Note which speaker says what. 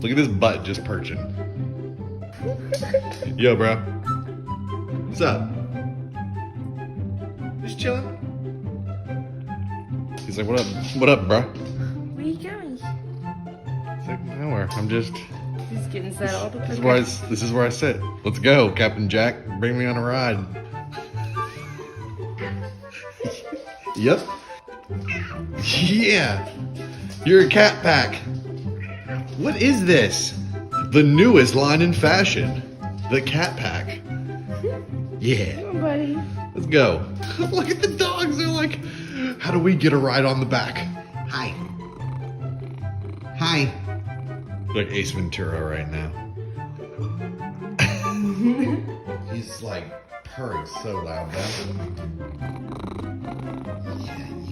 Speaker 1: Look at his butt just perching. Yo, bro. What's up? Just chilling. He's like, what up? What up, bro?
Speaker 2: Where are you going?
Speaker 1: He's like, nowhere. I'm just.
Speaker 2: Just getting settled.
Speaker 1: This is where I sit. Let's go, Captain Jack. Bring me on a ride. Yep. Yeah. You're a cat pack. What is this? The newest line in fashion. The cat pack. Yeah.
Speaker 2: Come on, buddy.
Speaker 1: Let's go. Look at the dogs. They're like, how do we get a ride on the back? Hi. Hi. Like Ace Ventura right now. He's like purring so loud, man. Yeah.